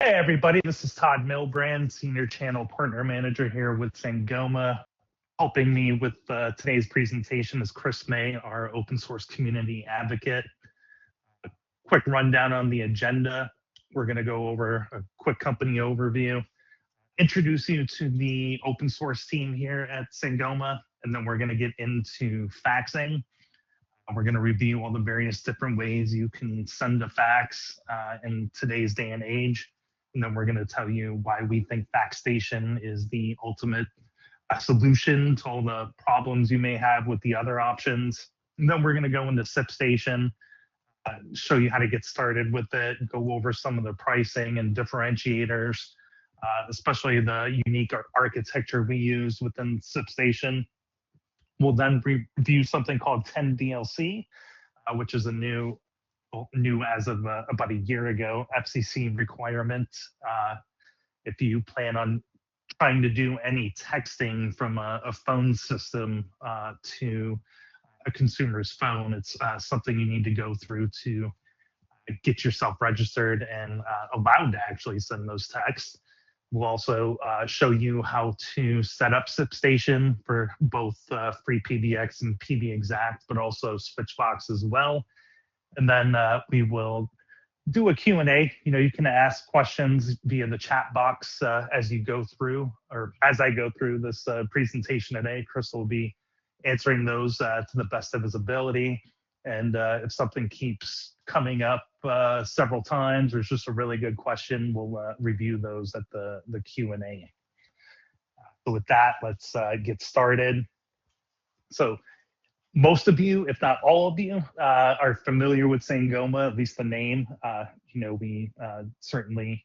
Hey everybody, this is Todd Milbrand, Senior Channel Partner Manager here with Sangoma. Helping me with today's presentation is Chris May, our open source community advocate. A quick rundown on the agenda. We're going to go over a quick company overview, introduce you to the open source team here at Sangoma, and then we're going to get into faxing. We're going to review all the various different ways you can send a fax in today's day and age. And then we're going to tell you why we think FAXStation is the ultimate solution to all the problems you may have with the other options. And then we're going to go into SIPStation, show you how to get started with it, go over some of the pricing and differentiators, especially the unique architecture we use within SIPStation. We'll then review something called 10DLC, which is a new as of about a year ago, FCC requirement. If you plan on trying to do any texting from a phone system to a consumer's phone, it's something you need to go through to get yourself registered and allowed to actually send those texts. We'll also show you how to set up SIPStation for both free PBX and PBExact, but also Switchbox as well. And then we will do a Q&A. You can ask questions via the chat box as you go through, or as I go through this presentation today. Chris will be answering those to the best of his ability. And if something keeps coming up several times, or it's just a really good question, we'll review those at the Q&A. So with that, let's get started. So most of you, if not all of you, are familiar with Sangoma, at least the name. We certainly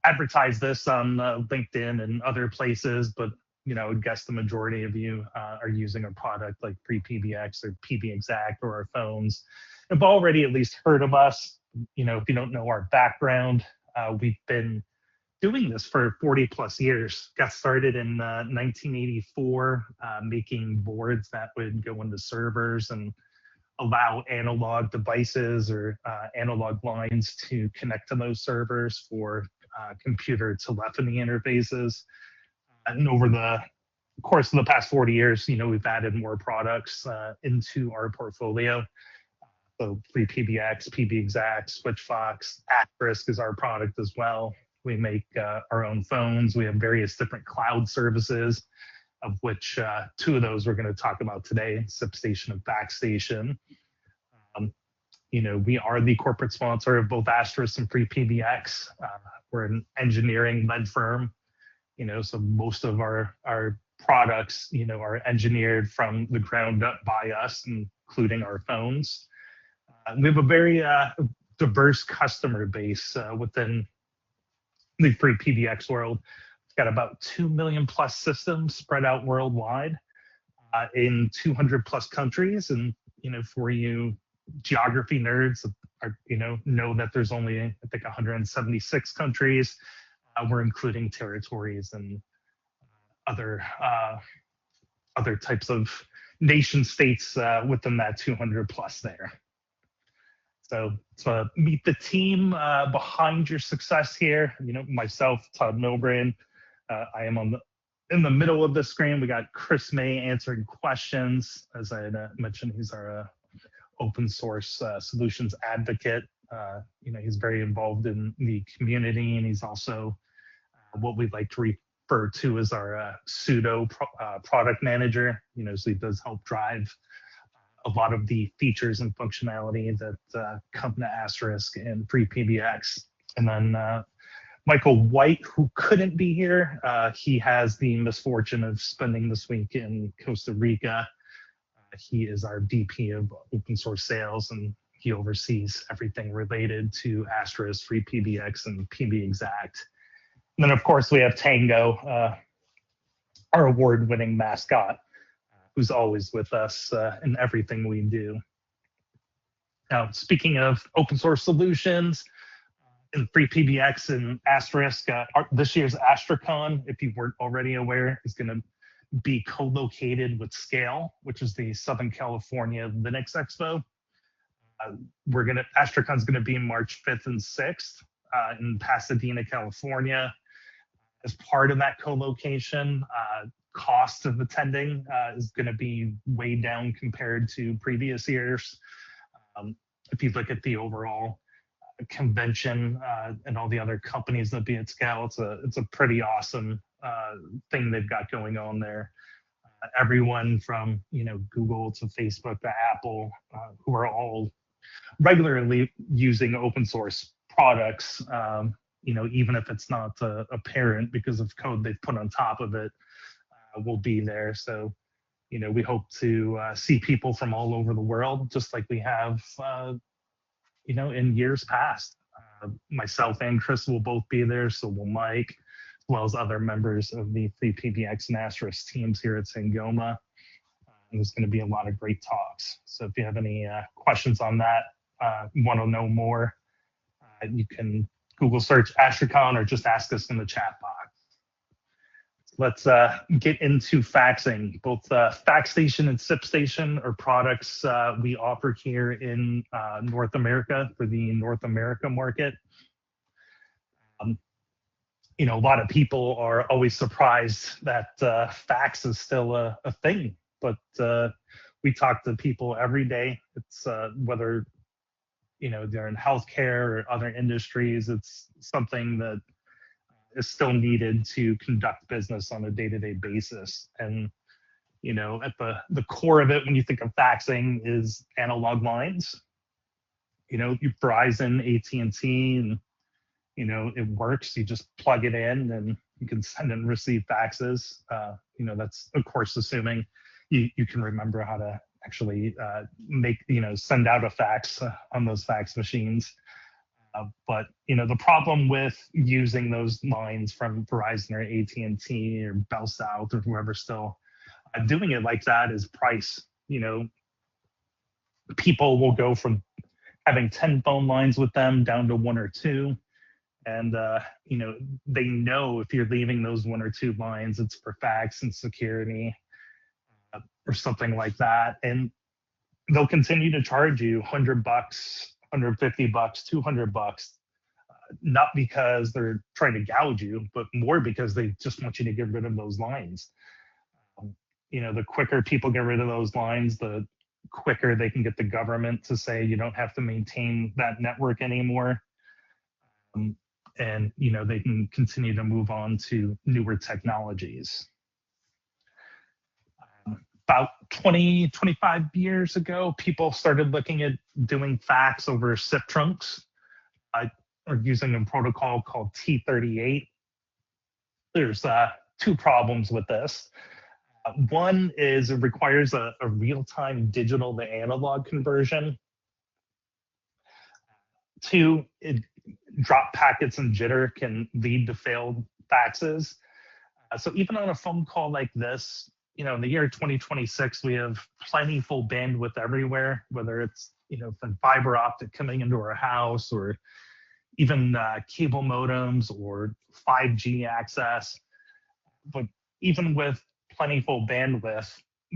advertise this on LinkedIn and other places, but I would guess the majority of you are using a product like free PBX or PBExact or our phones. Have already at least heard of us. If you don't know our background, we've been doing this for 40 plus years. Got started in 1984, making boards that would go into servers and allow analog devices or analog lines to connect to those servers for computer telephony interfaces. And over the course of the past 40 years, we've added more products into our portfolio. So free PBX, PBExact, Switchbox, Asterisk is our product as well. We make our own phones. We have various different cloud services, of which two of those we're going to talk about today, SIPStation and FAXStation. We are the corporate sponsor of both Asterisk and free PBX. We're an engineering-led firm, so most of our products, are engineered from the ground up by us, including our phones. We have a very diverse customer base within the free PBX world. It's got about 2 million plus systems spread out worldwide in 200 plus countries. And, for you geography nerds, know that there's only, I think, 176 countries. We're including territories and other types of nation states within that 200 plus there. So meet the team behind your success here. Myself, Todd Milbrand. I am in the middle of the screen. We got Chris May answering questions. As I had mentioned, he's our open source solutions advocate. He's very involved in the community, and he's also what we'd like to refer to as our pseudo product manager. So he does help drive a lot of the features and functionality that come to Asterisk and free PBX. And then Michael White, who couldn't be here, he has the misfortune of spending this week in Costa Rica. He is our VP of open source sales, and he oversees everything related to Asterisk, free PBX, and PBExact. And then, of course, we have Tango, our award-winning mascot, who's always with us in everything we do. Now, speaking of open source solutions, in free PBX and Asterisk, this year's AstraCon, if you weren't already aware, is going to be co-located with Scale, which is the Southern California Linux Expo. AstraCon's going to be March 5th and 6th. in Pasadena, California. As part of that co-location, cost of attending is going to be way down compared to previous years. If you look at the overall convention and all the other companies that be at scale, it's a pretty awesome thing they've got going on there. Everyone from Google to Facebook to Apple, who are all regularly using open source products, even if it's not apparent because of code they've put on top of it, will be there. So, we hope to see people from all over the world, just like we have, in years past. Myself and Chris will both be there, so will Mike, as well as other members of the PBX and Asterisk teams here at Sangoma. There's going to be a lot of great talks. So if you have any questions on that, want to know more, you can Google search Astricon or just ask us in the chat box. Let's get into faxing. Both FAXStation and SIPStation are products we offer here in North America for the North America market. A lot of people are always surprised that fax is still a thing, but we talk to people every day. It's whether they're in healthcare or other industries, it's something that is still needed to conduct business on a day-to-day basis. And at the core of it, when you think of faxing, is analog lines. You Verizon, AT&T, and it works. You just plug it in and you can send and receive faxes. That's of course assuming you can remember how to actually send out a fax on those fax machines. But the problem with using those lines from Verizon or AT&T or Bell South or whoever still doing it like that is price. People will go from having 10 phone lines with them down to 1 or 2. And, they know if you're leaving those 1 or 2 lines, it's for fax and security or something like that. And they'll continue to charge you $100, $150, $200, not because they're trying to gouge you, but more because they just want you to get rid of those lines. The quicker people get rid of those lines, the quicker they can get the government to say you don't have to maintain that network anymore. And they can continue to move on to newer technologies. About 20, 25 years ago, people started looking at doing fax over SIP trunks or using a protocol called T38. There's 2 problems with this. One is it requires a real-time digital to analog conversion. 2, drop packets and jitter can lead to failed faxes. So even on a phone call like this, in the year 2026, we have plenty full bandwidth everywhere, whether it's, from fiber optic coming into our house or even cable modems or 5G access. But even with plenty full bandwidth,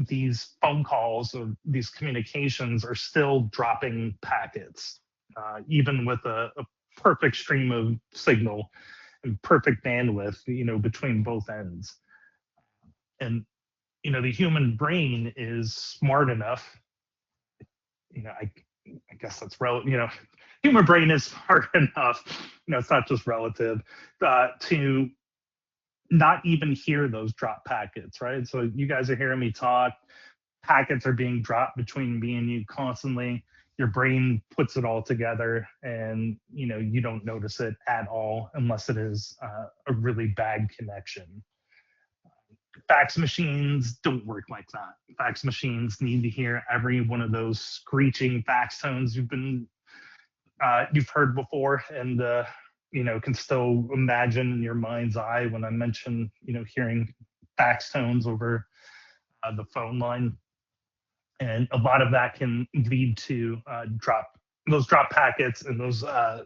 these phone calls or these communications are still dropping packets, even with a perfect stream of signal and perfect bandwidth, between both ends. And the human brain is smart enough, I guess that's human brain is smart enough, it's not just relative, to not even hear those drop packets, right? So you guys are hearing me talk, packets are being dropped between me and you constantly. Your brain puts it all together and, you don't notice it at all unless it is a really bad connection. Fax machines don't work like that. Fax machines need to hear every one of those screeching fax tones you've heard before, and can still imagine in your mind's eye when I mention hearing fax tones over the phone line, and a lot of that can lead to drop packets, and those that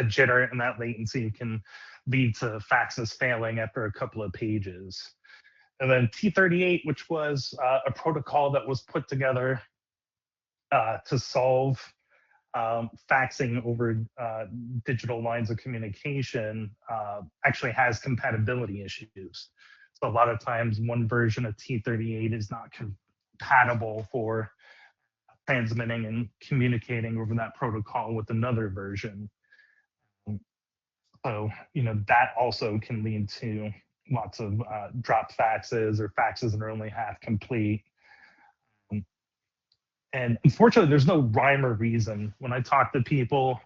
jitter and that latency can lead to faxes failing after a couple of pages. And then T38, which was a protocol that was put together to solve faxing over digital lines of communication actually has compatibility issues. So a lot of times one version of T38 is not compatible for transmitting and communicating over that protocol with another version. So, that also can lead to lots of drop faxes or faxes that are only half complete. And unfortunately, there's no rhyme or reason. When I talk to people,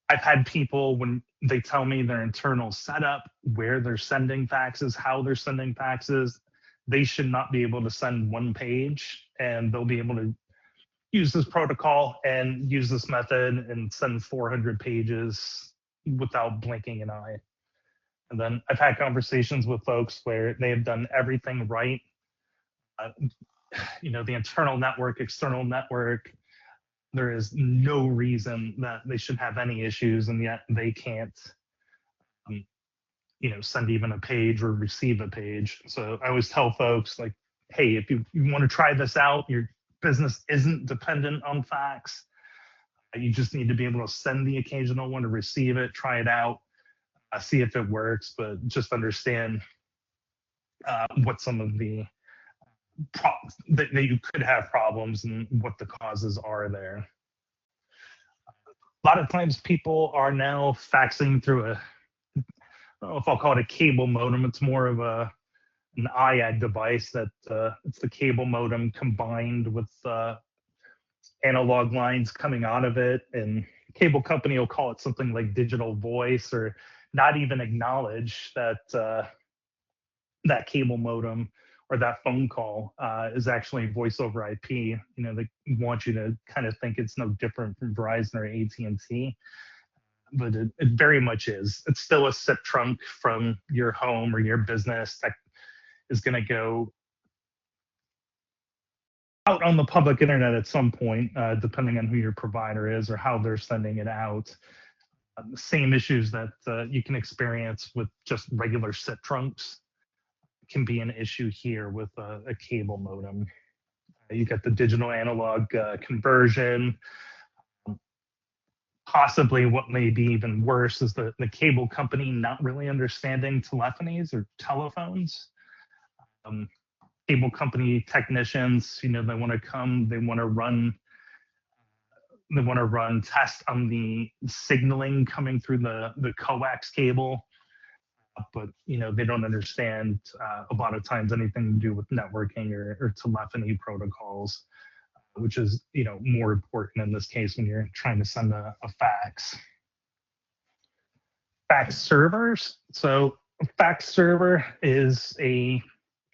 I've had people, when they tell me their internal setup, where they're sending faxes, how they're sending faxes, they should not be able to send one page, and they'll be able to use this protocol and use this method and send 400 pages without blinking an eye. And then I've had conversations with folks where they have done everything right. The internal network, external network, there is no reason that they should have any issues, and yet they can't, send even a page or receive a page. So I always tell folks, like, hey, if you want to try this out, your business isn't dependent on fax. You just need to be able to send the occasional one to receive it, try it out, see if it works, but just understand what some of the that you could have problems and what the causes are there. A lot of times people are now faxing through I don't know if I'll call it a cable modem. It's more of an IAD device that it's the cable modem combined with analog lines coming out of it, and cable company will call it something like digital voice, or not even acknowledge that that cable modem or that phone call is actually voice over IP. They want you to kind of think it's no different from Verizon or AT&T, but it very much is. It's still a SIP trunk from your home or your business that is going to go out on the public internet at some point, depending on who your provider is or how they're sending it out. The same issues that you can experience with just regular SIP trunks can be an issue here with a cable modem. You get the digital analog conversion. Possibly what may be even worse is the cable company not really understanding telephonies or telephones. Cable company technicians, they want to come, they want to run tests on the signaling coming through the coax cable, but they don't understand a lot of times anything to do with networking or telephony protocols, which is more important in this case when you're trying to send a fax. Fax servers. So a fax server is a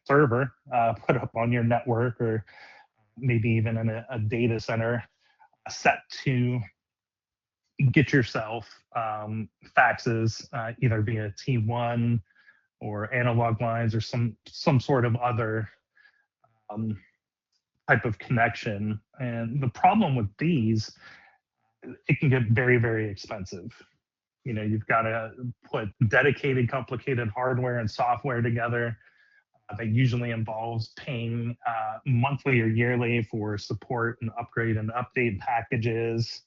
server put up on your network, or maybe even in a data center, set to get yourself faxes either via T1 or analog lines or some sort of other type of connection. And the problem with these, it can get very, very expensive. You've got to put dedicated, complicated hardware and software together. That usually involves paying monthly or yearly for support and upgrade and update packages.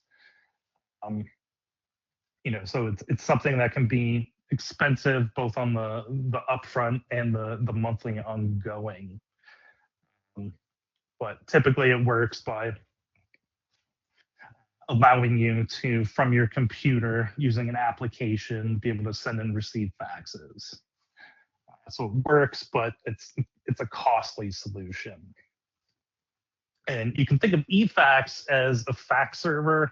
So it's something that can be expensive both on the upfront and the monthly ongoing. But typically it works by allowing you to, from your computer, using an application, be able to send and receive faxes. So it works, but it's a costly solution. And you can think of eFax as a fax server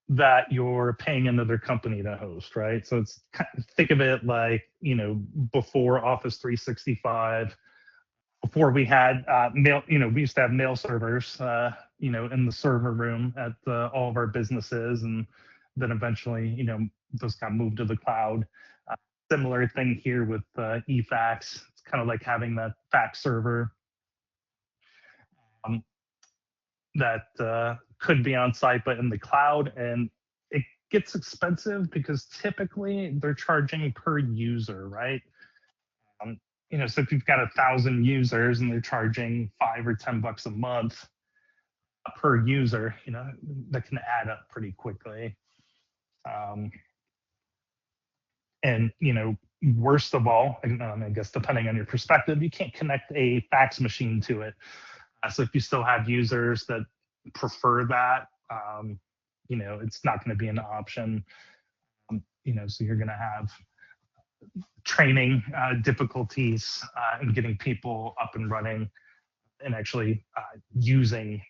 that you're paying another company to host, right? So it's, think of it like, before Office 365, before we had mail, we used to have mail servers, in the server room at all of our businesses, and then eventually, those got moved to the cloud. Similar thing here with eFax. It's kind of like having that fax server that could be on site, but in the cloud, and it gets expensive because typically they're charging per user, right? So if you've got 1,000 users and they're charging $5 or $10 a month, per user, that can add up pretty quickly. And worst of all, I guess depending on your perspective, you can't connect a fax machine to it. So if you still have users that prefer that, it's not going to be an option. So you're going to have training difficulties in getting people up and running and actually using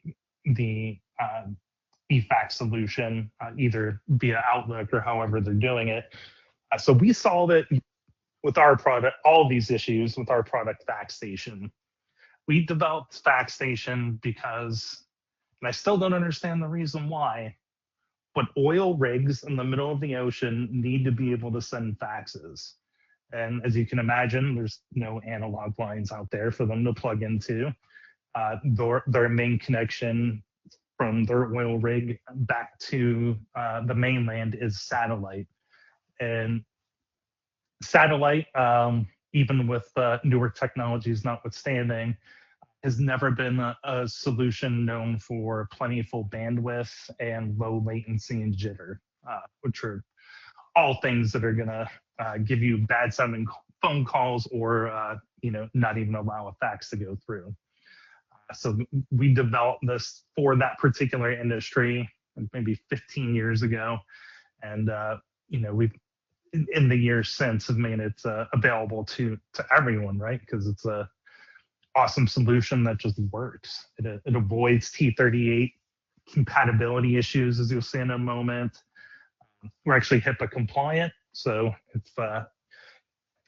the eFax solution, either via Outlook or however they're doing it. So we solve it with our product, all of these issues with our product FAXStation. We developed FAXStation because, and I still don't understand the reason why, but oil rigs in the middle of the ocean need to be able to send faxes. And as you can imagine, there's no analog lines out there for them to plug into. Their main connection from their oil rig back to the mainland is satellite. And satellite, even with newer technologies notwithstanding, has never been a solution known for plentiful bandwidth and low latency and jitter, which are all things that are going to give you bad sounding phone calls or not even allow a fax to go through. So we developed this for that particular industry maybe 15 years ago, and we've in the years since have made it available to everyone, right? Because it's a awesome solution that just works. It avoids T38 compatibility issues, as you'll see in a moment. We're actually HIPAA compliant, so if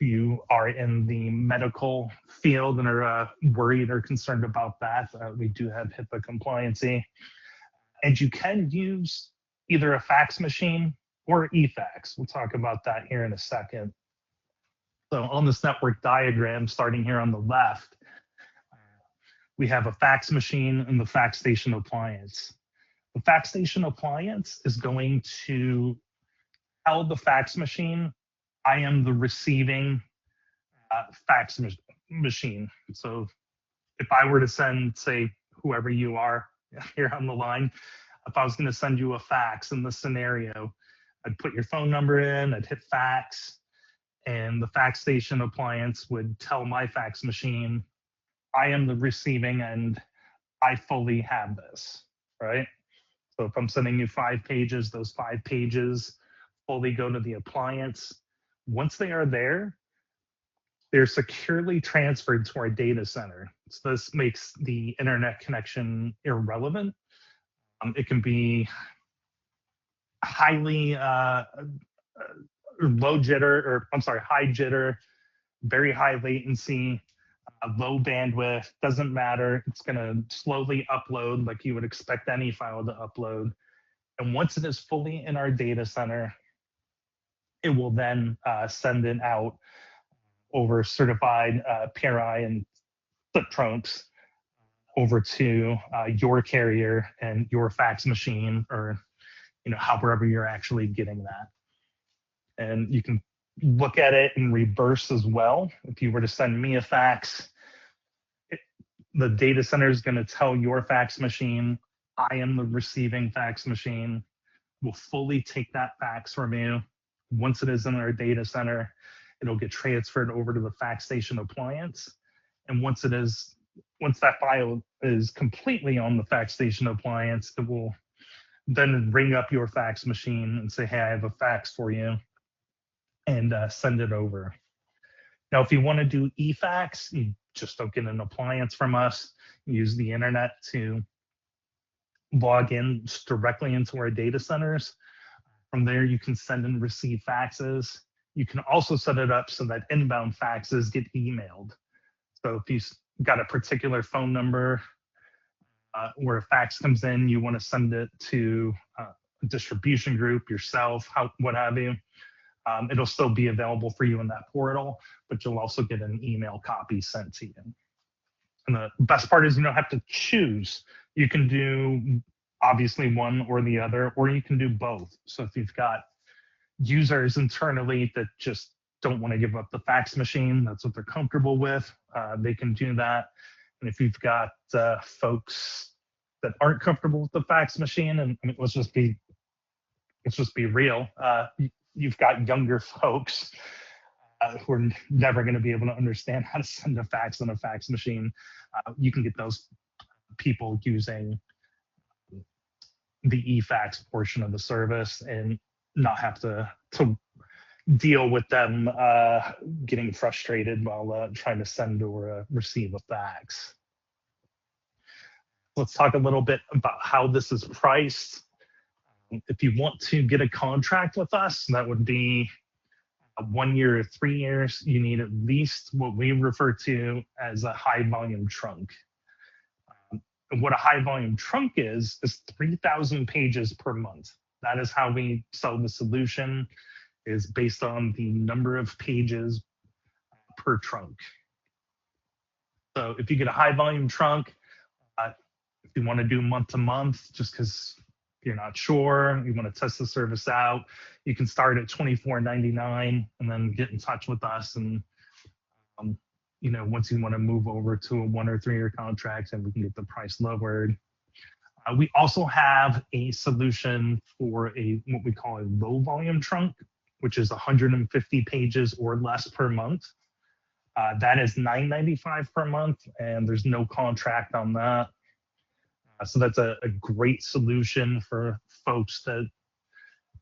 you are in the medical field and are worried or concerned about that, we do have HIPAA compliancy. And you can use either a fax machine or eFax. We'll talk about that here in a second. So on this network diagram, starting here on the left, we have a fax machine and the FAXStation appliance. The FAXStation appliance is going to tell the fax machine, I am the receiving fax machine. So if I were to send, say, whoever you are here on the line, if I was going to send you a fax in this scenario, I'd put your phone number in, I'd hit fax, and the FAXStation appliance would tell my fax machine, I am the receiving end, I fully have this, right? So if I'm sending you 5 pages, those 5 pages fully go to the appliance. Once they are there, they're securely transferred to our data center. So this makes the internet connection irrelevant. It can be highly low jitter, or I'm sorry, high jitter, very high latency, low bandwidth, doesn't matter. It's going to slowly upload like you would expect any file to upload. And once it is fully in our data center, it will then send it out over certified PRI and flip trunks over to your carrier and your fax machine, or however you're actually getting that. And you can look at it in reverse as well. If you were to send me a fax, the data center is going to tell your fax machine, I am the receiving fax machine. We'll fully take that fax from you. Once it is in our data center, it'll get transferred over to the FAXStation appliance. And once that file is completely on the FAXStation appliance, it will then ring up your fax machine and say, hey, I have a fax for you, and send it over. Now, if you want to do eFax, you just don't get an appliance from us. You use the internet to log in directly into our data centers. From there, you can send and receive faxes. You can also set it up so that inbound faxes get emailed. So if you've got a particular phone number where a fax comes in, you want to send it to a distribution group, yourself, what have you, it'll still be available for you in that portal, but you'll also get an email copy sent to you. And the best part is you don't have to choose. You can do obviously one or the other, or you can do both. So if you've got users internally that just don't want to give up the fax machine, that's what they're comfortable with, they can do that. And if you've got folks that aren't comfortable with the fax machine. And I mean, let's just be real. You've got younger folks who are never going to be able to understand how to send a fax on a fax machine. You can get those people using the eFax portion of the service and not have to deal with them getting frustrated while trying to send or receive a fax. Let's talk a little bit about how this is priced. If you want to get a contract with us, that would be 1 year or 3 years. You need at least what we refer to as a high volume trunk. And what a high volume trunk is 3,000 pages per month. That is how we sell the solution, is based on the number of pages per trunk. So if you get a high volume trunk, if you want to do month to month, just because you're not sure, you want to test the service out, you can start at $24.99 and then get in touch with us. And once you want to move over to a 1 or 3 year contract, and we can get the price lowered. We also have a solution for what we call a low volume trunk, which is 150 pages or less per month. That is $9.95 per month, and there's no contract on that. So that's a great solution for folks that,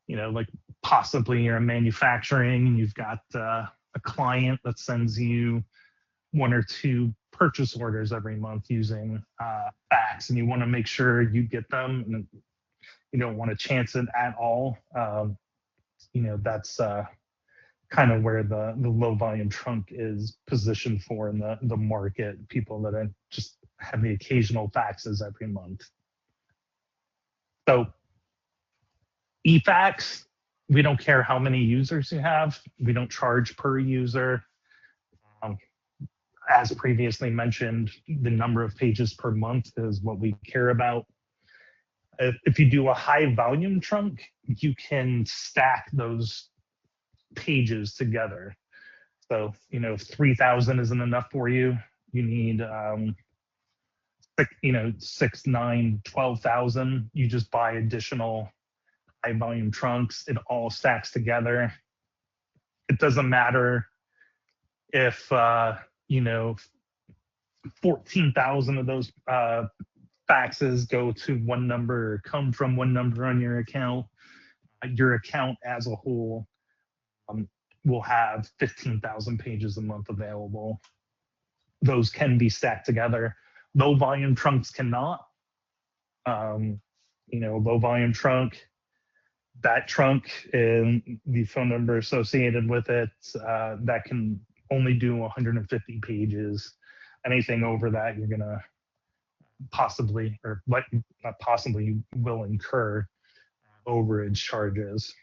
like possibly you're in manufacturing and you've got a client that sends you 1 or 2 purchase orders every month using fax, and you want to make sure you get them, and you don't want to chance it at all. That's kind of where the low volume trunk is positioned for in the market. People that just have the occasional faxes every month. So eFax, we don't care how many users you have. We don't charge per user. As previously mentioned, the number of pages per month is what we care about. If you do a high volume trunk, you can stack those pages together. So, if 3,000 isn't enough for you, you need 6, 9, 12,000. You just buy additional high volume trunks. It all stacks together. It doesn't matter if 14,000 of those faxes go to one number or come from one number on your account. Your account as a whole will have 15,000 pages a month available. Those can be stacked together. Low volume trunks cannot. Low volume trunk, that trunk and the phone number associated with it, that can only do 150 pages. Anything over that, you're gonna you will incur overage charges.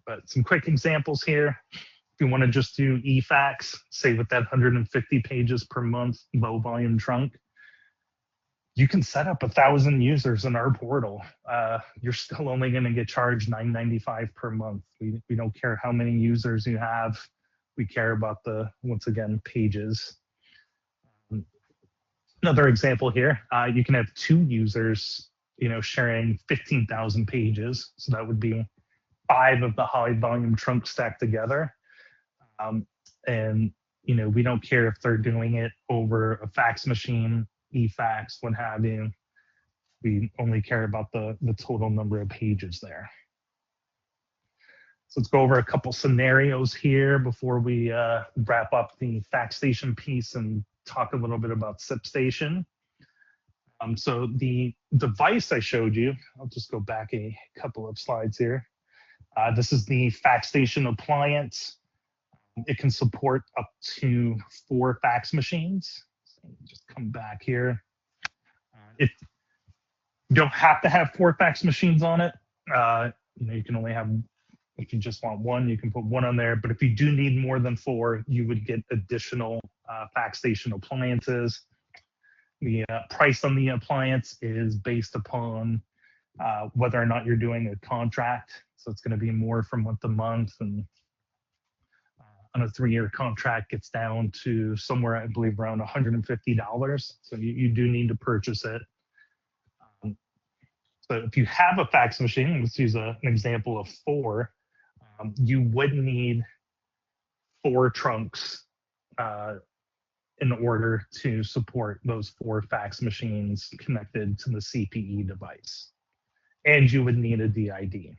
But some quick examples here. If you want to just do eFax, say with that 150 pages per month low volume trunk, you can set up 1,000 users in our portal. You're still only going to get charged $9.95 per month. We don't care how many users you have. We care about once again, pages. Another example here, you can have 2 users, sharing 15,000 pages. So that would be 5 of the high volume trunks stacked together. We don't care if they're doing it over a fax machine, eFax, what have you. We only care about the total number of pages there. So let's go over a couple scenarios here before we wrap up the FAXStation piece and talk a little bit about SIPStation. So the device I showed you, I'll just go back a couple of slides here. This is the FAXStation appliance. It can support up to 4 fax machines. So just come back here. If you don't have to have 4 fax machines on it, you can only have, if you just want 1, you can put 1 on there. But if you do need more than 4, you would get additional FAXStation appliances. The price on the appliance is based upon whether or not you're doing a contract. So it's going to be more from month to month, and on a 3-year contract gets down to somewhere, I believe, around $150. So you do need to purchase it. So if you have a fax machine, let's use an example of 4, you would need 4 trunks in order to support those 4 fax machines connected to the CPE device. And you would need a DID.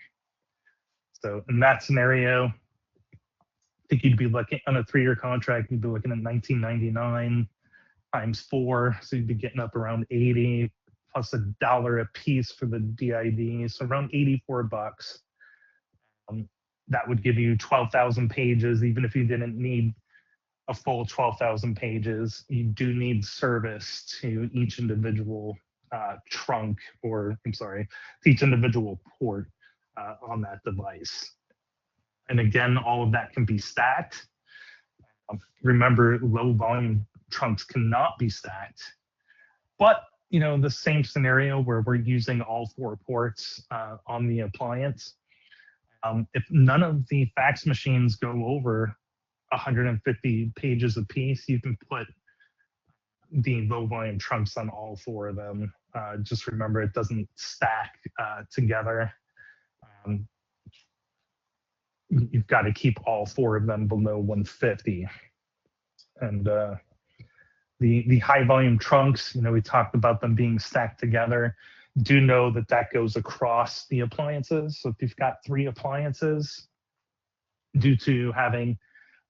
So in that scenario, I think you'd be looking on a 3-year contract, you'd be looking at $19.99 times 4. So you'd be getting up around 80 plus $1 a piece for the DID. So around 84 bucks. That would give you 12,000 pages. Even if you didn't need a full 12,000 pages, you do need service to each individual trunk, or I'm sorry, to each individual port on that device. And again, all of that can be stacked. Remember, low volume trunks cannot be stacked. But the same scenario where we're using all 4 ports on the appliance, if none of the fax machines go over 150 pages a piece, you can put the low volume trunks on all 4 of them. Just remember, it doesn't stack together. You've got to keep all 4 of them below 150. And the high volume trunks, we talked about them being stacked together. Do know that that goes across the appliances. So if you've got 3 appliances, due to having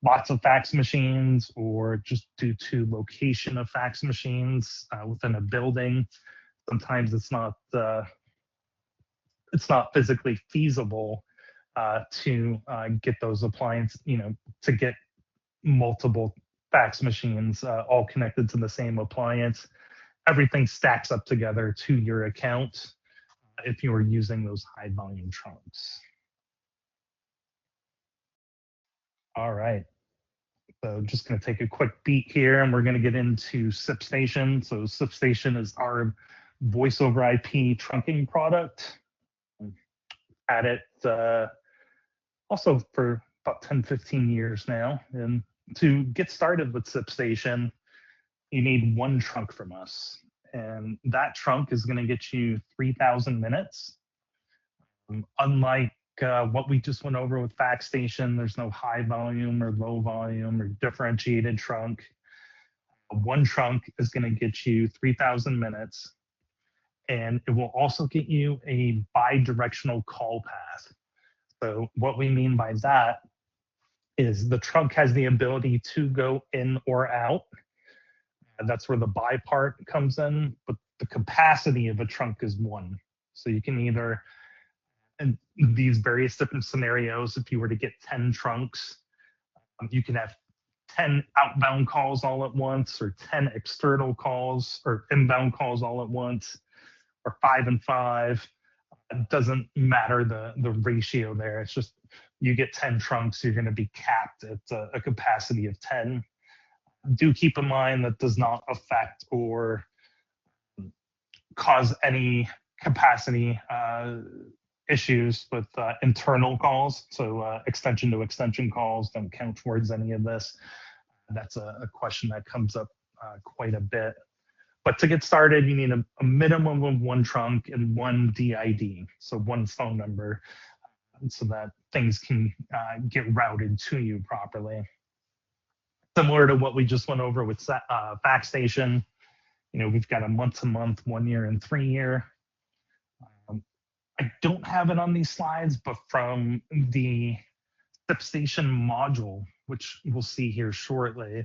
lots of fax machines or just due to location of fax machines within a building, sometimes it's not physically feasible to get those appliances, to get multiple fax machines all connected to the same appliance. Everything stacks up together to your account if you were using those high volume trunks. All right. So just going to take a quick beat here, and we're going to get into SIPStation. So SIPStation is our voice over IP trunking product. Had it also for about 10, 15 years now. And to get started with SIPStation, you need 1 trunk from us. And that trunk is going to get you 3,000 minutes. Unlike what we just went over with FAXStation, there's no high volume or low volume or differentiated trunk. 1 trunk is going to get you 3,000 minutes, and it will also get you a bi-directional call path. So what we mean by that is the trunk has the ability to go in or out. And that's where the bi part comes in, but the capacity of a trunk is 1. So you can either, in these various different scenarios, if you were to get 10 trunks, you can have 10 outbound calls all at once, or 10 external calls or inbound calls all at once, or 5 and 5. It doesn't matter the ratio there. It's just you get 10 trunks, you're going to be capped at a capacity of 10. Do keep in mind that does not affect or cause any capacity issues with internal calls. So extension to extension calls don't count towards any of this. That's a question that comes up quite a bit. But to get started, you need a minimum of 1 trunk and 1 DID, so 1 phone number, so that things can get routed to you properly. Similar to what we just went over with FAXStation, we've got a month-to-month, 1 year, and 3 year. I don't have it on these slides, but from the SIPStation module, which we'll see here shortly,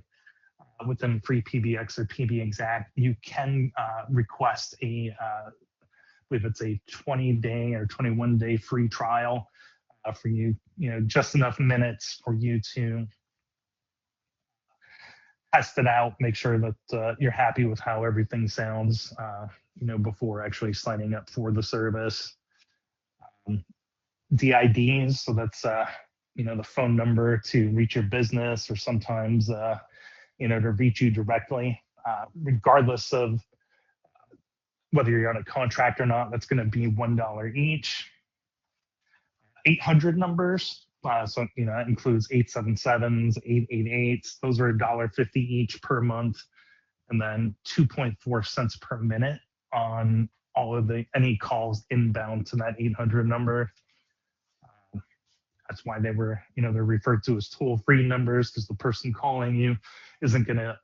within free PBX or PBExact, you can request I believe it's a 20-day or 21-day free trial for you, just enough minutes for you to test it out, make sure that you're happy with how everything sounds, before actually signing up for the service. DIDs, so that's the phone number to reach your business, or sometimes to reach you directly, regardless of whether you're on a contract or not. That's going to be $1 each. 800 numbers, so that includes 877s, 888s. Those are $1.50 each per month, and then 2.4 cents per minute on all of any calls inbound to that 800 number. That's why they were, they're referred to as toll-free numbers, because the person calling you isn't going to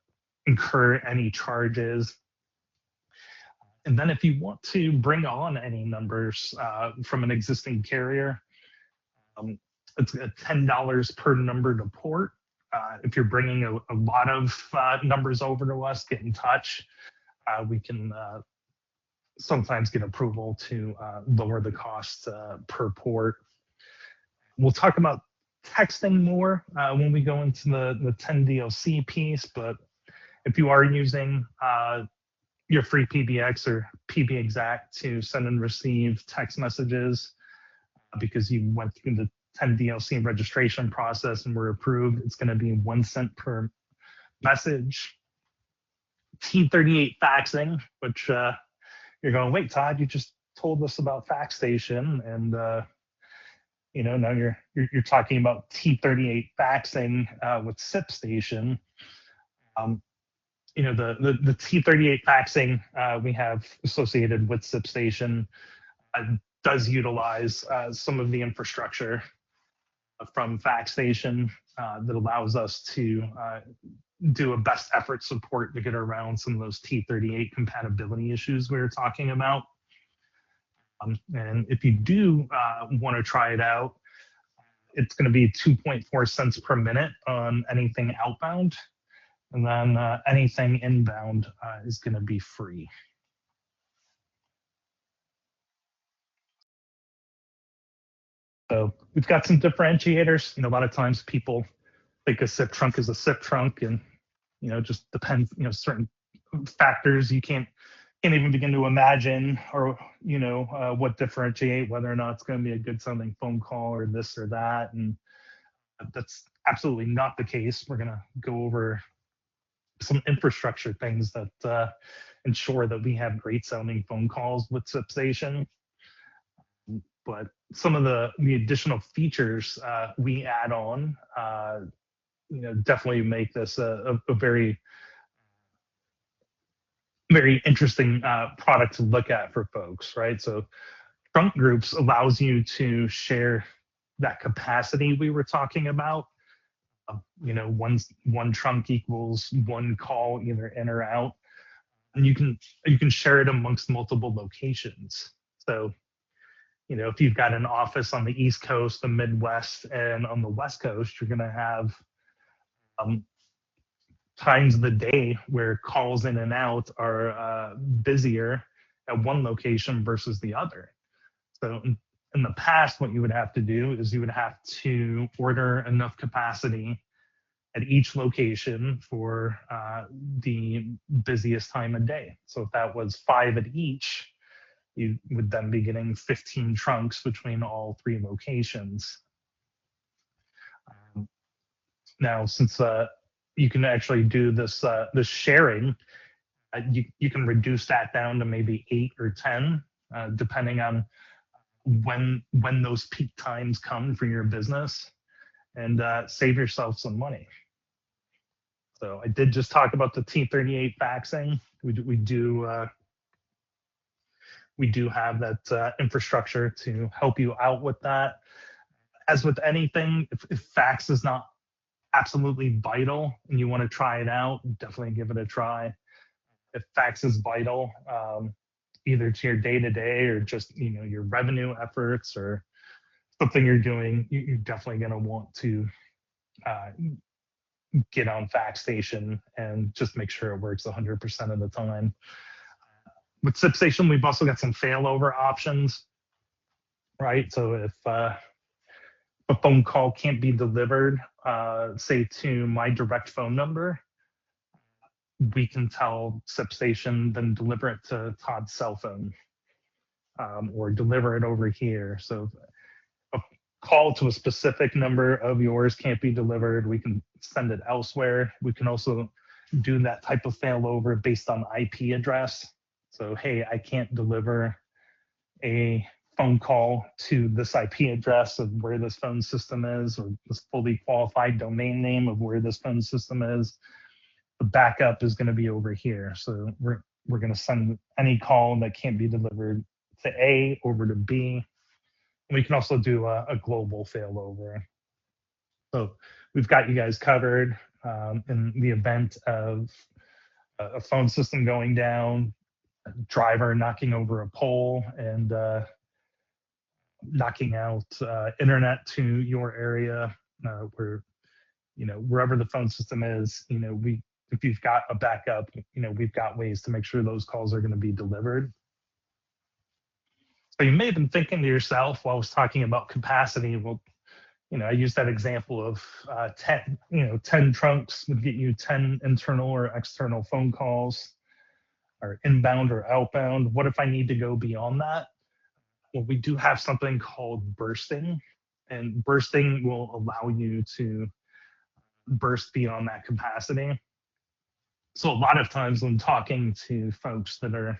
incur any charges. And then if you want to bring on any numbers from an existing carrier, it's $10 per number to port. If you're bringing a lot of numbers over to us, get in touch. We can sometimes get approval to lower the cost per port. We'll talk about texting more when we go into the 10 DLC piece, but if you are using your free PBX or PBExact to send and receive text messages because you went through the 10 DLC registration process and were approved, it's going to be 1 cent per message. T38 faxing, which you're going, wait, Todd, you just told us about FAXStation, and now you're talking about T38 faxing with SIPStation. The T38 faxing we have associated with SIPStation does utilize some of the infrastructure from FAXStation that allows us to do a best effort support to get around some of those T38 compatibility issues we were talking about. And if you do want to try it out, it's going to be 2.4 cents per minute on anything outbound. And then anything inbound is going to be free. So we've got some differentiators. A lot of times people think a SIP trunk is a SIP trunk, and just depends. Certain factors you can't even begin to imagine, or what differentiate whether or not it's going to be a good sounding phone call or this or that. And that's absolutely not the case. We're going to go over some infrastructure things that ensure that we have great sounding phone calls with SIPStation. But some of the additional features we add on, definitely make this a very, very interesting product to look at for folks, right? So trunk groups allows you to share that capacity we were talking about. One trunk equals one call either in or out, and you can share it amongst multiple locations. So if you've got an office on the East Coast, the Midwest, and on the West Coast, you're going to have times of the day where calls in and out are busier at one location versus the other. So in the past, what you would have to do is you would have to order enough capacity at each location for the busiest time of day. So if that was 5 at each, you would then be getting 15 trunks between all 3 locations. Now, since you can actually do this sharing, you can reduce that down to maybe 8 or 10, depending on when those peak times come for your business, and save yourself some money. So I did just talk about the T38 faxing. We do have that infrastructure to help you out with that. As with anything, if fax is not absolutely vital and you want to try it out, definitely give it a try. If fax is vital, either to your day-to-day or just your revenue efforts or something you're doing, you're definitely going to want to get on FAXStation and just make sure it works 100% of the time. With SIPStation, we've also got some failover options, right? So if a phone call can't be delivered, say to my direct phone number, we can tell SIPStation, then deliver it to Todd's cell phone, or deliver it over here. So if a call to a specific number of yours can't be delivered, we can send it elsewhere. We can also do that type of failover based on IP address. So, hey, I can't deliver a phone call to this IP address of where this phone system is, or this fully qualified domain name of where this phone system is. The backup is going to be over here. So we're we're going to send any call that can't be delivered to A over to B. And we can also do a global failover. So we've got you guys covered in the event of a phone system going down, a driver knocking over a pole and knocking out internet to your area, where, wherever the phone system is, if you've got a backup, we've got ways to make sure those calls are going to be delivered. So you may have been thinking to yourself while I was talking about capacity, well, I used that example of 10 trunks would get you 10 internal or external phone calls, or inbound or outbound. What if I need to go beyond that? Well, we do have something called bursting, and bursting will allow you to burst beyond that capacity. So a lot of times when talking to folks that are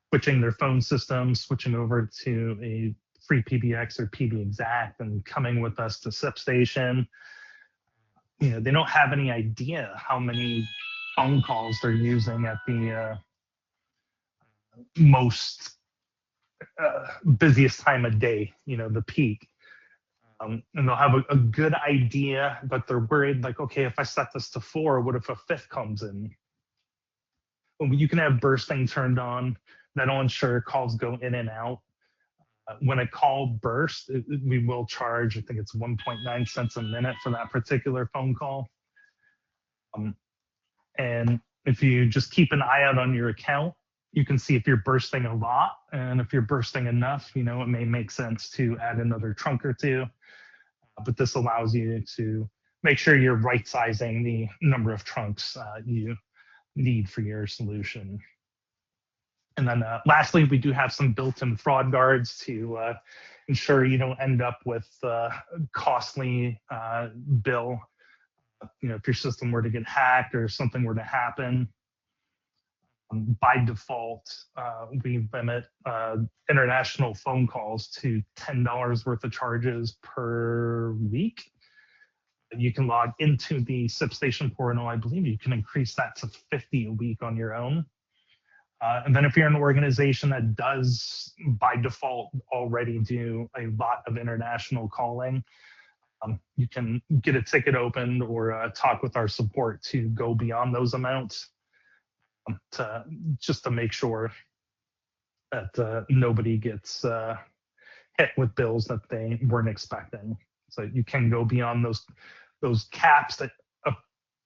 switching their phone systems, switching over to a free PBX or PB Exact and coming with us to SIPStation, they don't have any idea how many phone calls they're using at the most busiest time of day, the peak. And they'll have a good idea, but they're worried, like, okay, if I set this to 4, what if a 5th comes in? Well, you can have bursting turned on. That'll ensure calls go in and out. When a call bursts, we will charge, I think it's 1.9 cents a minute for that particular phone call. And if you just keep an eye out on your account, you can see if you're bursting a lot. And if you're bursting enough, it may make sense to add another trunk or two. But this allows you to make sure you're right sizing the number of trunks you need for your solution. And then lastly, we do have some built-in fraud guards to ensure you don't end up with costly bill. If your system were to get hacked or something were to happen. By default, we limit international phone calls to $10 worth of charges per week. You can log into the SIPStation portal. I believe you can increase that to 50 a week on your own. And then if you're an organization that does, by default, already do a lot of international calling, you can get a ticket opened or talk with our support to go beyond those amounts, just to make sure that nobody gets hit with bills that they weren't expecting. So you can go beyond those caps that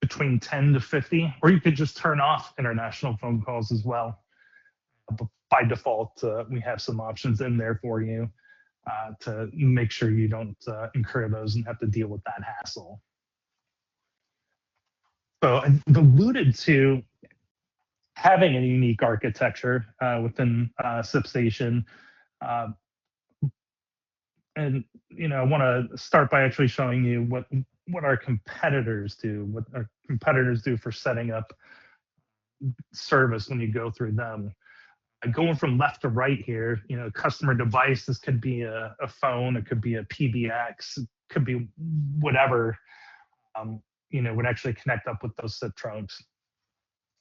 between 10 to 50, or you could just turn off international phone calls as well. But by default, we have some options in there for you to make sure you don't incur those and have to deal with that hassle. So I alluded to having a unique architecture within SIPStation. And I want to start by actually showing you what our competitors do, what our competitors do for setting up service when you go through them. Going from left to right here, customer device, this could be a phone, it could be a PBX, it could be whatever, would actually connect up with those SIP trunks.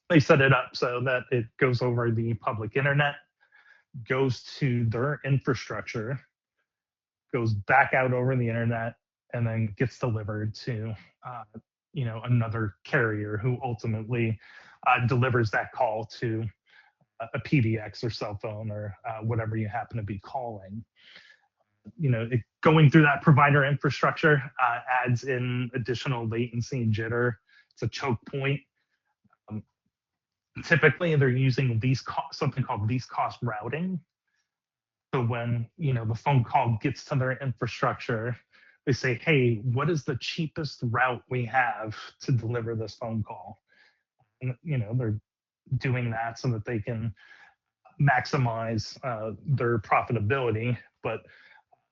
They set it up so that it goes over the public internet, goes to their infrastructure, goes back out over the internet, and then gets delivered to another carrier who ultimately delivers that call to a PBX or cell phone or whatever you happen to be calling. Going through that provider infrastructure adds in additional latency and jitter. It's a choke point. Typically, they're using something called least cost routing. So when the phone call gets to their infrastructure, they say, "Hey, what is the cheapest route we have to deliver this phone call?" And they're doing that so that they can maximize their profitability. But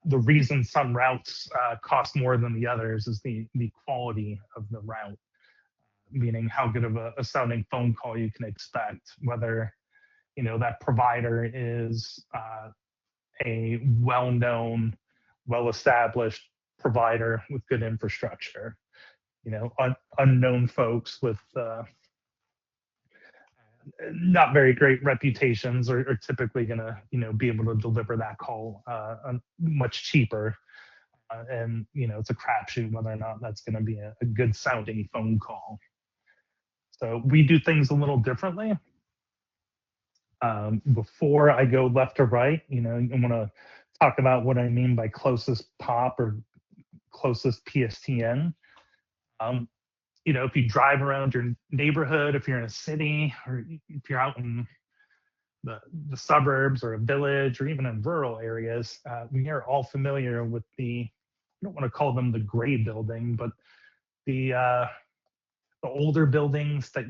the reason some routes cost more than the others is the quality of the route, meaning how good of a sounding phone call you can expect, whether that provider is a well-known, well-established provider with good infrastructure. Unknown folks with not very great reputations are typically going to, be able to deliver that call much cheaper. And, it's a crapshoot whether or not that's going to be a good sounding phone call. So we do things a little differently. Before I go left to right, I want to talk about what I mean by closest POP or closest PSTN. If you drive around your neighborhood, if you're in a city, or if you're out in the suburbs or a village or even in rural areas, we are all familiar with I don't want to call them the gray building, but the older buildings that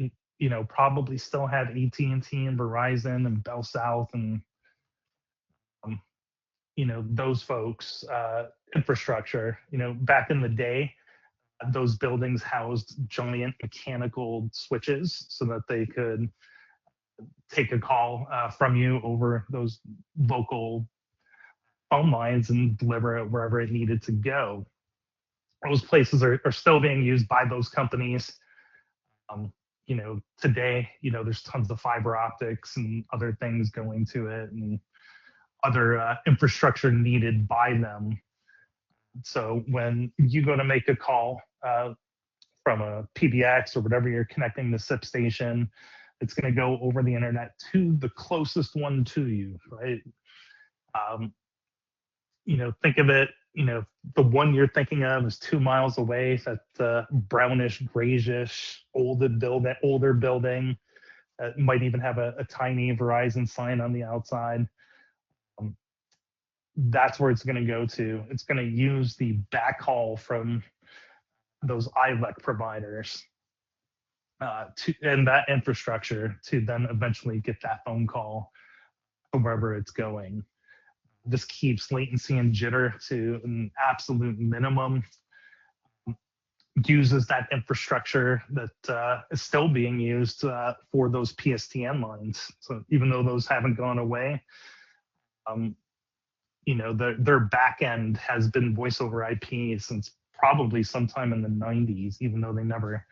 probably still have AT&T and Verizon and Bell South and those folks infrastructure. Back in the day, those buildings housed giant mechanical switches so that they could take a call from you over those local phone lines and deliver it wherever it needed to go. Those places are still being used by those companies. Today, there's tons of fiber optics and other things going to it and other infrastructure needed by them. So when you go to make a call from a PBX or whatever you're connecting to SIPStation, it's going to go over the internet to the closest one to you, right? Think of it, the one you're thinking of is 2 miles away. That brownish, grayish, older building. It might even have a tiny Verizon sign on the outside. That's where it's going to go to. It's going to use the backhaul from those ILEC providers and that infrastructure to then eventually get that phone call to wherever it's going. This keeps latency and jitter to an absolute minimum. Uses that infrastructure that is still being used for those PSTN lines. So even though those haven't gone away, their back end has been voice over IP since probably sometime in the 90s, even though they never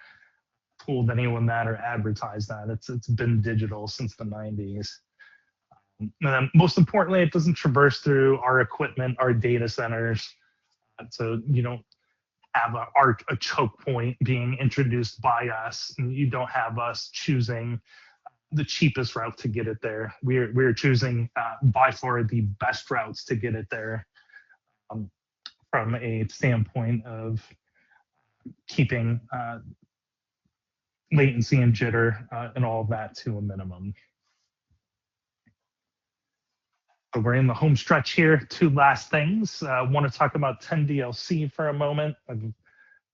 told anyone that or advertised that. It's been digital since the 90s. And then most importantly, it doesn't traverse through our equipment, our data centers. So you don't have a choke point being introduced by us, and you don't have us choosing the cheapest route to get it there. We're choosing by far the best routes to get it there from a standpoint of keeping latency and jitter and all of that to a minimum. So we're in the home stretch here. Two last things. I want to talk about 10DLC for a moment. I've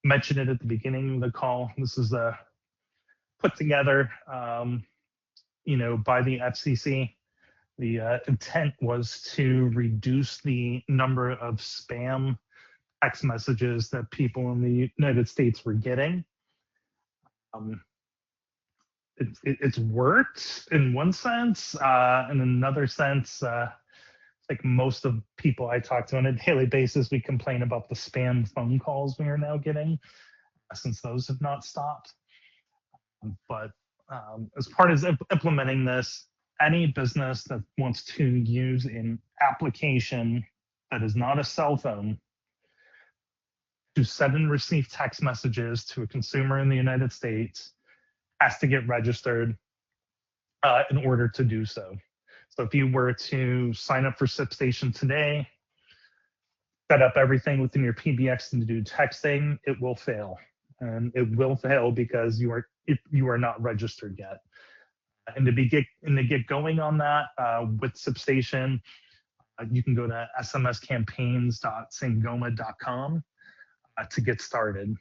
mentioned it at the beginning of the call. This is put together, by the FCC. The intent was to reduce the number of spam text messages that people in the United States were getting. It's worked in one sense. In another sense, like most of people I talk to on a daily basis, we complain about the spam phone calls we are now getting, since those have not stopped. But as part of implementing this, any business that wants to use an application that is not a cell phone to send and receive text messages to a consumer in the United States has to get registered in order to do so. So if you were to sign up for SIPStation today, set up everything within your PBX and do texting, it will fail. And it will fail because you are not registered yet. And to get going on that with SIPStation, you can go to smscampaigns.sangoma.com to get started.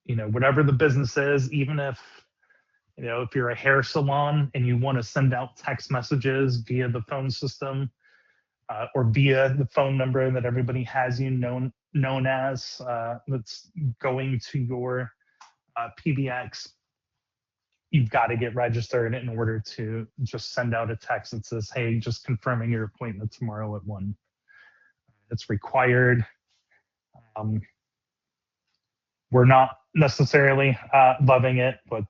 Whatever the business is, even if you're a hair salon and you want to send out text messages via the phone system or via the phone number that everybody has you known as, that's going to your PBX, you've got to get registered in order to just send out a text that says, hey, just confirming your appointment tomorrow at 1. It's required. We're not necessarily loving it, but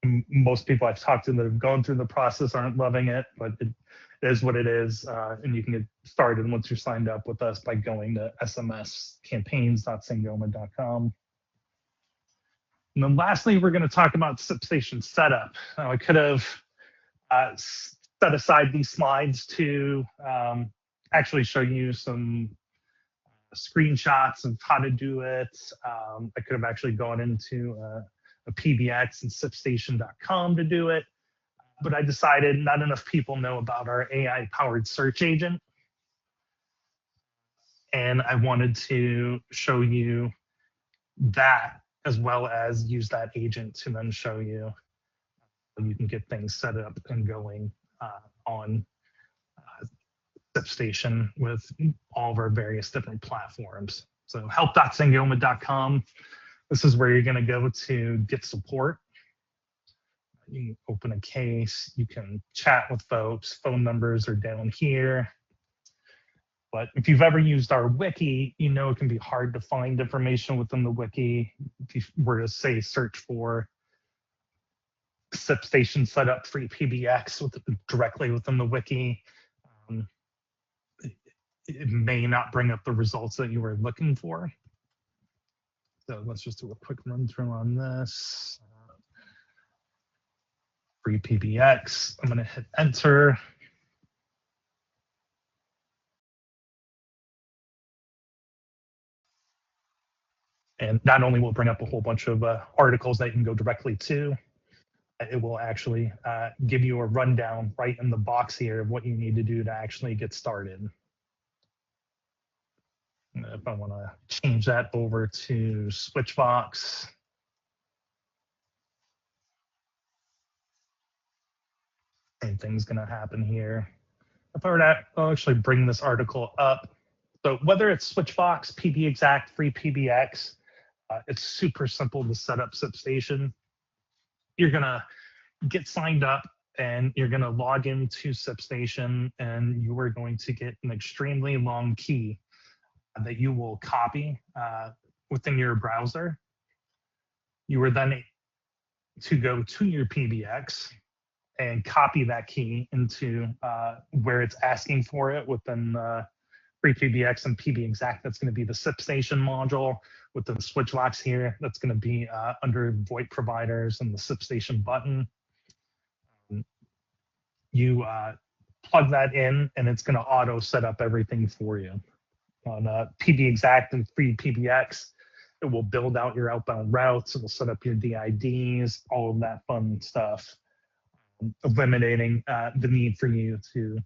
Most people I've talked to that have gone through the process aren't loving it, but it is what it is. And you can get started once you're signed up with us by going to smscampaigns.sangoma.com. And then lastly, we're going to talk about SIPStation setup. Now, I could have set aside these slides to actually show you some screenshots of how to do it. I could have actually gone into a PBX and SIPStation.com to do it, but I decided not enough people know about our AI-powered search agent, and I wanted to show you that as well as use that agent to then show you how you can get things set up and going on SIPStation with all of our various different platforms. So help.sangoma.com. This is where you're going to go to get support. You can open a case, you can chat with folks, phone numbers are down here. But if you've ever used our wiki, you know it can be hard to find information within the wiki. If you were to say search for SIPStation setup free PBX directly within the wiki, it may not bring up the results that you were looking for. So let's just do a quick run through on this. Free PBX, I'm gonna hit enter. And not only will it bring up a whole bunch of articles that you can go directly to, it will actually give you a rundown right in the box here of what you need to do to actually get started. If I want to change that over to Switchbox, same thing's going to happen here. If I were to I'll actually bring this article up. So whether it's Switchbox, PBExact, free PBX, it's super simple to set up SIPStation. You're going to get signed up and you're going to log into SIPStation, and you are going to get an extremely long key that you will copy within your browser. You are then to go to your PBX and copy that key into where it's asking for it within free PBX and PBExact. That's going to be the SIPStation module. Within the Switchbox here, that's going to be under VoIP providers and the SIPStation button. You plug that in, and it's going to auto set up everything for you. On PBExact and free PBX, it will build out your outbound routes. It will set up your DIDs, all of that fun stuff, eliminating the need for you to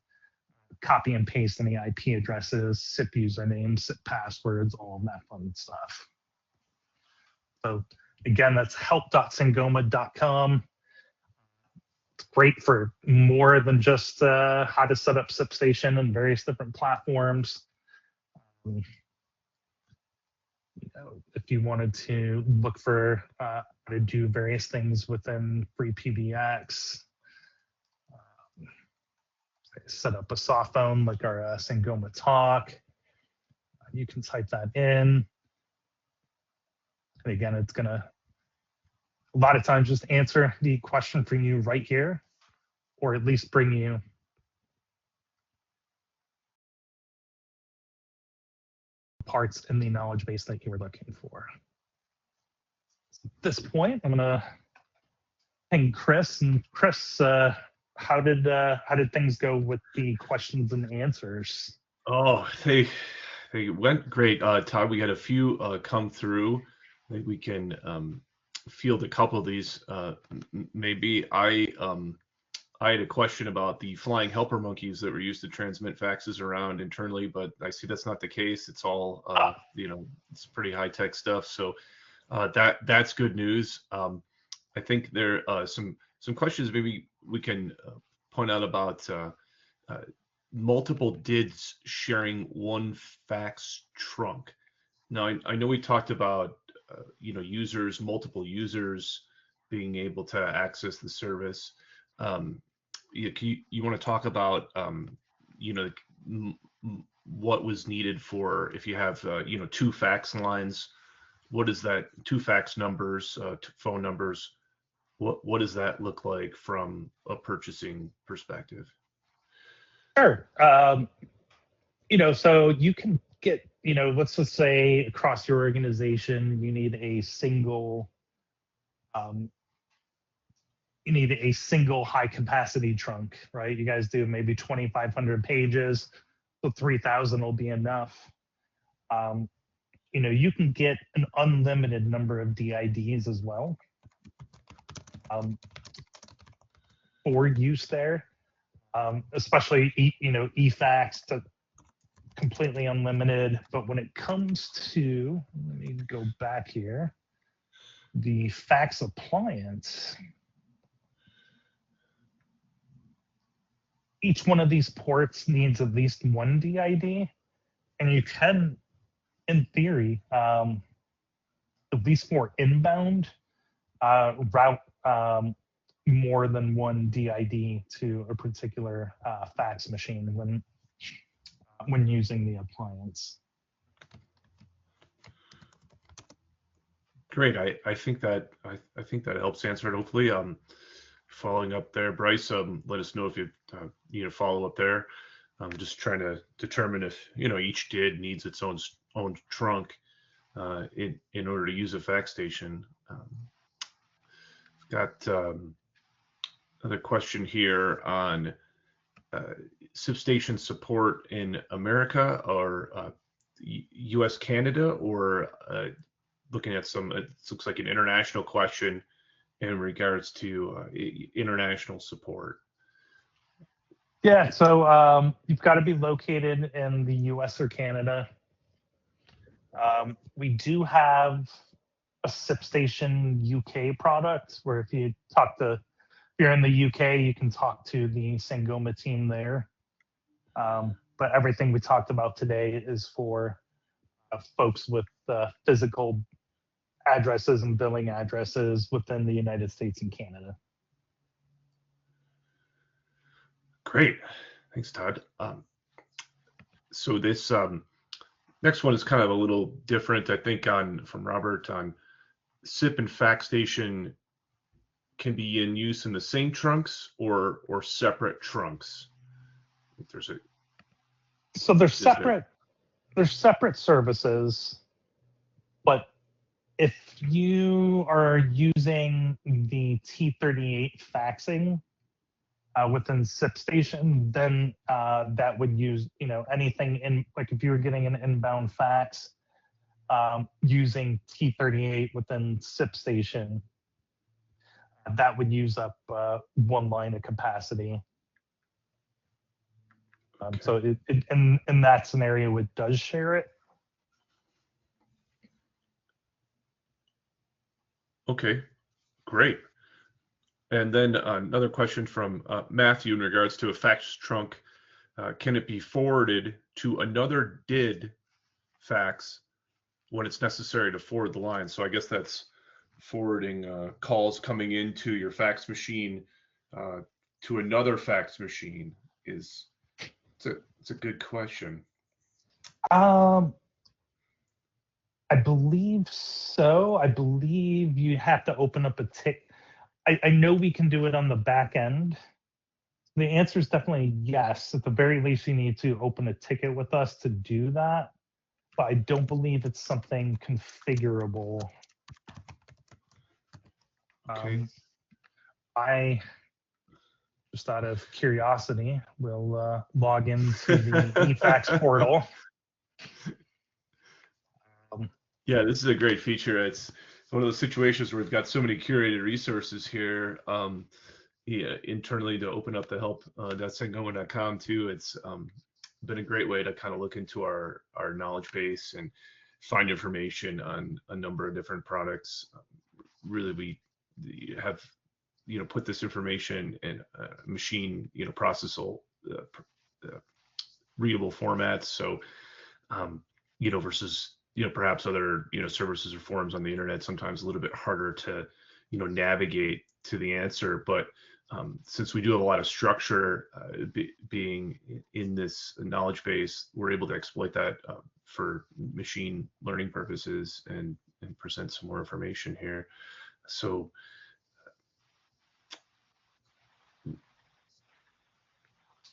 copy and paste any IP addresses, SIP usernames, SIP passwords, all of that fun stuff. So again, that's help.sangoma.com. It's great for more than just how to set up SIPStation and various different platforms. You know, if you wanted to look for how to do various things within free PBX, set up a soft phone like our Sangoma Talk, you can type that in. And again, it's gonna a lot of times just answer the question for you right here, or at least bring you parts in the knowledge base that you were looking for. At this point, I'm gonna ping Chris. And Chris, how did things go with the questions and answers? Oh, they went great, Todd. We had a few come through. I think we can field a couple of these. Maybe I had a question about the flying helper monkeys that were used to transmit faxes around internally, but I see that's not the case. It's all you know, it's pretty high tech stuff. So that's good news. I think there are some questions maybe we can point out about multiple DIDs sharing one fax trunk. Now, I know we talked about you know, multiple users being able to access the service. You want to talk about you know, what was needed for if you have you know, two fax lines? What is that? Two fax numbers, phone numbers. what does that look like from a purchasing perspective? Sure. So you can get, let's just say across your organization, um, you need a single high capacity trunk, right? You guys do maybe 2,500 pages, so 3,000 will be enough. Um, you can get an unlimited number of DIDs as well for use there, especially, eFax to completely unlimited. But when it comes to, let me go back here, the fax appliance, each one of these ports needs at least one DID, and you can, in theory, at least for inbound, route more than one DID to a particular fax machine when using the appliance. Great. I think that I think that helps answer it. Hopefully, following up there, Bryce, let us know if you need a follow up there. I'm just trying to determine if each DID needs its own trunk in order to use a FAXStation. Got another question here on SIPStation support in America or U.S. Canada, or looking at some, it looks like an international question in regards to international support. Yeah, so you've got to be located in the US or Canada. We do have a SIPStation UK product where if you're in the UK, you can talk to the Sangoma team there. But everything we talked about today is for folks with physical addresses and billing addresses within the United States and Canada. Great, thanks, Todd. So this next one is kind of a little different, I think, from Robert on SIP and FAXStation can be in use in the same trunks or separate trunks. So they're separate. They're separate services, but if you are using the T38 faxing within SIPStation, then that would use, anything in, like if you were getting an inbound fax using T38 within SIPStation, that would use up one line of capacity. Okay. So in that scenario, it does share it. Okay, great. And then another question from Matthew in regards to a fax trunk. Can it be forwarded to another DID fax when it's necessary to forward the line? So I guess that's forwarding calls coming into your fax machine to another fax machine. It's a good question. I believe so. I believe you have to open up a ticket. I know we can do it on the back end. The answer is definitely yes. At the very least, you need to open a ticket with us to do that. But I don't believe it's something configurable. Okay. I, just out of curiosity, will log into the eFax portal. Yeah, this is a great feature. It's one of those situations where we've got so many curated resources here internally to open up the help.sangoma.com too. It's been a great way to kind of look into our knowledge base and find information on a number of different products. Really, we have put this information in machine processable readable formats. So versus perhaps other services or forums on the internet, sometimes a little bit harder to navigate to the answer. But since we do have a lot of structure being in this knowledge base, we're able to exploit that for machine learning purposes and present some more information here. So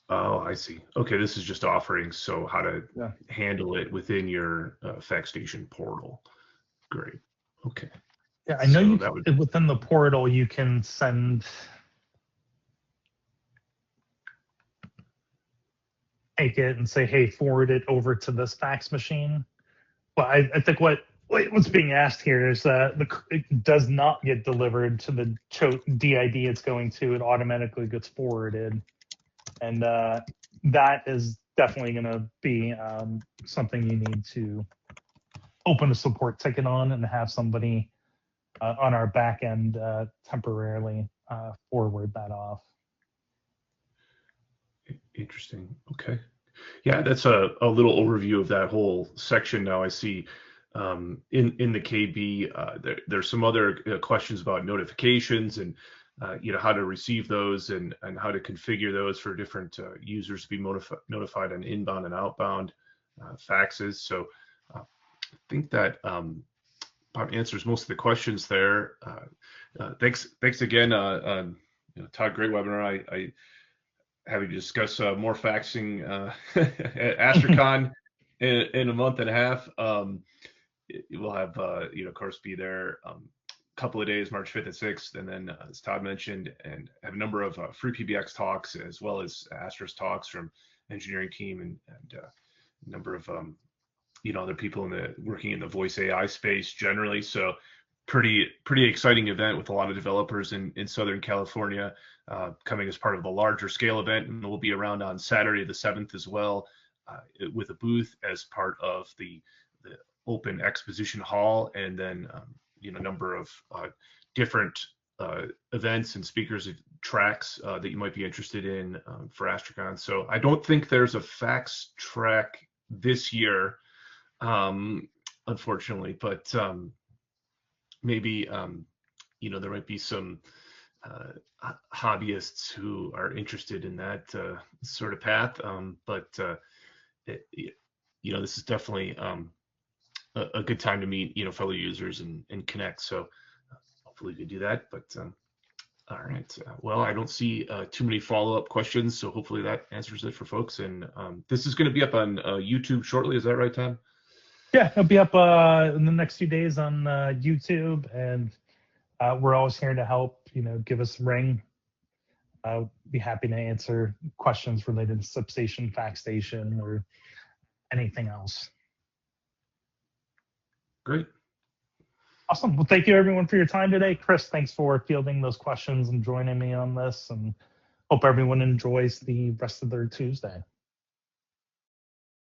Oh, I see. Okay, this is just offering so how to Yeah. handle it within your FAXStation portal. Great. Okay. Yeah, I know So you that would, within the portal you can send take it and say, hey, forward it over to this fax machine. But I think what's being asked here is it does not get delivered to the DID it's going to. It automatically gets forwarded, and that is definitely going to be something you need to open a support ticket on and have somebody on our back end temporarily forward that off. interesting. Okay. Yeah, that's a little overview of that whole section. Now I see in the KB, there's some other questions about notifications and how to receive those and how to configure those for different users to be notified on inbound and outbound faxes. So I think that about answers most of the questions there. Thanks again, Todd. Great webinar. I having to discuss more faxing at AstraCon in a month and a half. We'll have, of course, be there a couple of days, March 5th and 6th, and then, as Todd mentioned, and have a number of free PBX talks as well as Astra's talks from engineering team and a number of other people working in the voice AI space generally. So pretty exciting event with a lot of developers in Southern California coming as part of the larger scale event, and we'll be around on Saturday the 7th as well with a booth as part of the open exposition hall, and then a number of different events and speakers tracks that you might be interested in for AstraCon. So I don't think there's a fax track this year, unfortunately, but maybe there might be some hobbyists who are interested in that sort of path. But this is definitely a good time to meet fellow users and connect. So hopefully we can do that. But all right. Well, I don't see too many follow-up questions, so hopefully that answers it for folks. And this is going to be up on YouTube shortly. Is that right, Tom? Yeah, it'll be up in the next few days on YouTube, and we're always here to help. Give us a ring. I'll be happy to answer questions related to SIPStation, FAXStation, or anything else. Great. Awesome. Well, thank you everyone for your time today. Chris, thanks for fielding those questions and joining me on this, and hope everyone enjoys the rest of their Tuesday.